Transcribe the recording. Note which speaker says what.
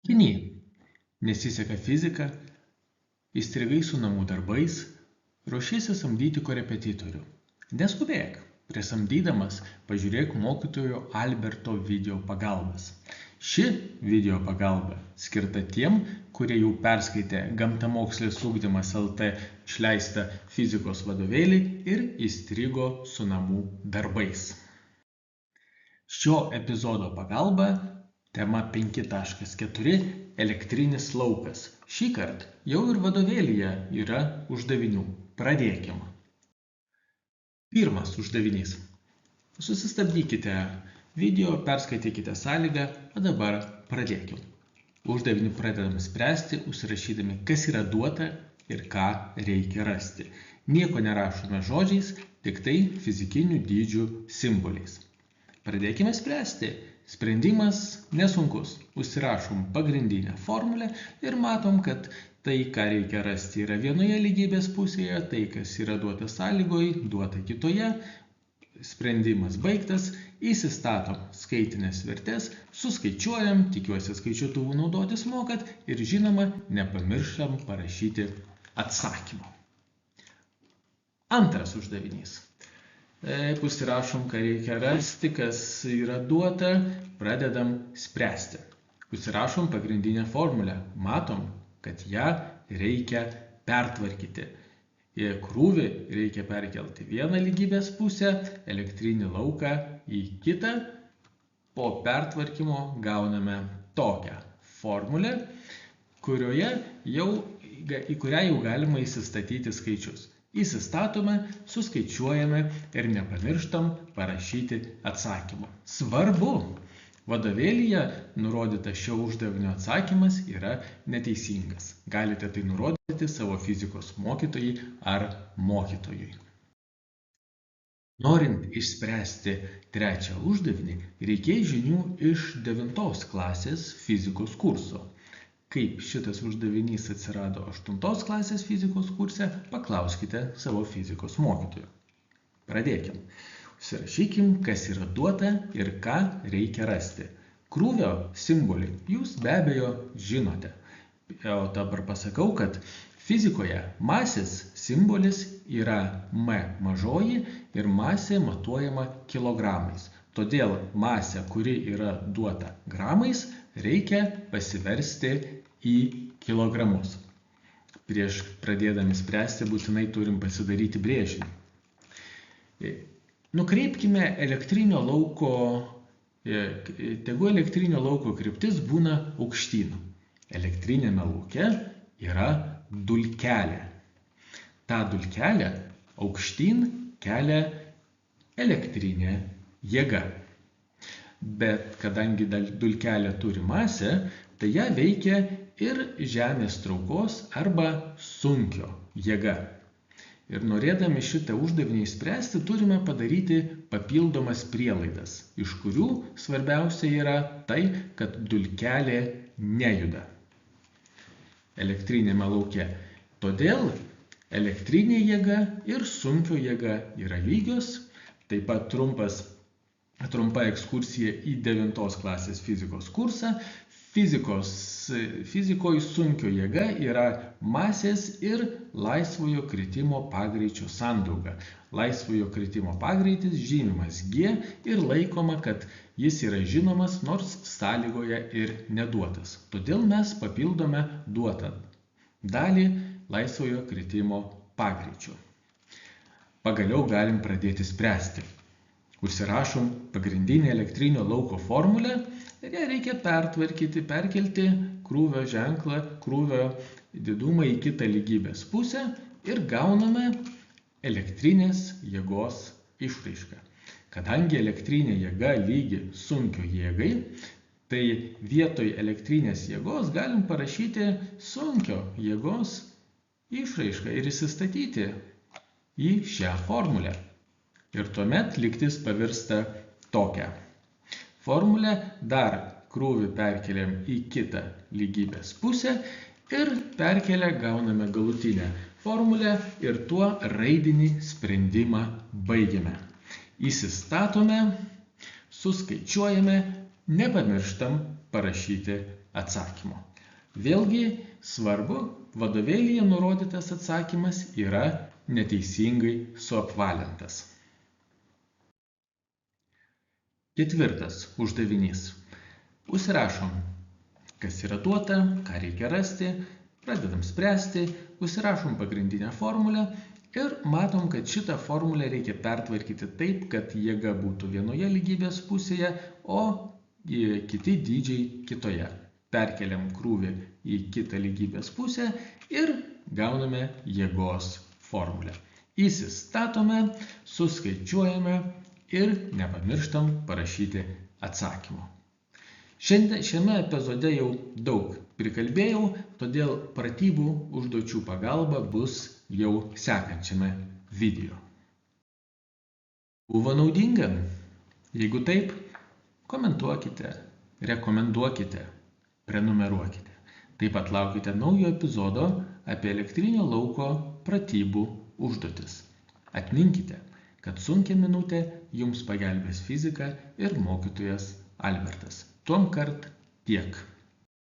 Speaker 1: Mokiny, nesiseka fizika, įstrigai su namų darbais, ruošiesi samdyti korepetitorių. Neskubėk, prieš samdydamas pažiūrėk mokytojo Alberto video pagalbas. Ši video pagalba skirta tiem, kurie jau perskaitė Gamtamokslės ugdymas LT išleistą fizikos vadovėlį ir įstrigo su namų darbais. Šio epizodo pagalba tema 5.4 elektrinis laukas. Šįkart jau ir vadovėlyje yra uždavinių. Pradėkim. Pirmas uždavinys. Susistabdykite video, perskaitykite sąlygą, o dabar pradėkim. Uždavinį pradedam spręsti, užsirašydami, kas yra duota ir ką reikia rasti. Nieko nerašome žodžiais, tik tai fizikinių dydžių simboliais. Pradėkime spręsti. Sprendimas nesunkus. Užsirašom pagrindinę formulę ir matom, kad tai, ką reikia rasti, yra vienoje lygybės pusėje, tai, kas yra duota sąlygoje, duota kitoje. Sprendimas baigtas, įsistatom skaitinės vertės, suskaičiuojam, tikiuosi skaičiuotuvų naudotis mokat ir žinoma, nepamirštam parašyti atsakymą. Antras uždavinys. Užsirašom, ką reikia rasti, kas yra duota, pradedam spręsti. Užsirašom pagrindinę formulę, matom, kad ją reikia pertvarkyti. Į krūvį reikia perkelti vieną lygybės pusę, elektrinį lauką į kitą. Po pertvarkymo gauname tokią formulę, į kurią jau galima įsistatyti skaičius. Įsistatome, suskaičiuojame ir nepamirštam parašyti atsakymą. Svarbu! Vadovėlyje nurodytas šio uždavinio atsakymas yra neteisingas. Galite tai nurodyti savo fizikos mokytojai ar mokytojui. Norint išspręsti trečią uždavinį, reikės žinių iš 9 klasės fizikos kurso. Kaip šitas uždavinys atsirado 8 klasės fizikos kurse, paklauskite savo fizikos mokytojo. Pradėkim. Užsirašykim, kas yra duota ir ką reikia rasti. Krūvio simbolį jūs be abejo žinote. O dabar pasakau, kad fizikoje masės simbolis yra M mažoji ir masė matuojama kilogramais. Todėl masę, kuri yra duota gramais, reikia pasiversti į kilogramus. Prieš pradėdami spręsti būtinai turim pasidaryti brėžinį. Nukreipkime elektrinio lauko, tegu elektrinio lauko kryptis būna aukštyn. Elektrinėme lauke yra dulkelė. Ta dulkelė aukštyn kelia elektrinė jėga. Bet kadangi dulkelė turi masę, tai ją veikia ir žemės traukos arba sunkio jėga. Ir norėdami šitą uždavinį spręsti, turime padaryti papildomas prielaidas, iš kurių svarbiausia yra tai, kad dulkelė nejuda elektrinėme lauke. Todėl elektrinė jėga ir sunkio jėga yra lygios. Taip pat trumpa ekskursija į 9 klasės fizikos kursą. Fizikoje sunkio jėga yra masės ir laisvojo kritimo pagreičio sandrauga. Laisvojo kritimo pagreitis žymimas G ir laikoma, kad jis yra žinomas, nors sąlygoje ir neduotas. Todėl mes papildome duotą dalį laisvojo kritimo pagreičio. Pagaliau galim pradėti spręsti. Užsirašom pagrindinę elektrinio lauko formulę ir ją reikia perkelti krūvio ženklą, krūvio didumą į kitą lygybės pusę ir gauname elektrinės jėgos išraišką. Kadangi elektrinė jėga lygi sunkio jėgai, tai vietoj elektrinės jėgos galim parašyti sunkio jėgos išraišką ir įsistatyti į šią formulę. Ir tuomet lygtis pavirsta tokia. Formulę dar krūvį perkeliam į kitą lygybės pusę ir perkelę gauname galutinę formulę ir tuo raidinį sprendimą baigiame. Įsistatome, suskaičiuojame, nepamirštam parašyti atsakymo. Vėlgi svarbu, vadovėlyje nurodytas atsakymas yra neteisingai suapvalintas. 4. uždavinys. Užsirašom, kas yra duota, ką reikia rasti, pradedam spręsti, užsirašom pagrindinę formulę ir matom, kad šitą formulę reikia pertvarkyti taip, kad jėga būtų vienoje lygybės pusėje, o kiti dydžiai kitoje. Perkeliam krūvį į kitą lygybės pusę ir gauname jėgos formulę. Įsistatome, suskaičiuojame ir nepamirštam parašyti atsakymo. Šiame epizode jau daug prikalbėjau, todėl pratybų užduočių pagalba bus jau sekančiame video. Buvo naudinga? Jeigu taip, komentuokite, rekomenduokite, prenumeruokite. Taip pat laukite naujo epizodo apie elektrinio lauko pratybų užduotis. Atminkite, kad sunkią minutę jums pagelbės fizika ir mokytojas Albertas. Tuomkart tiek.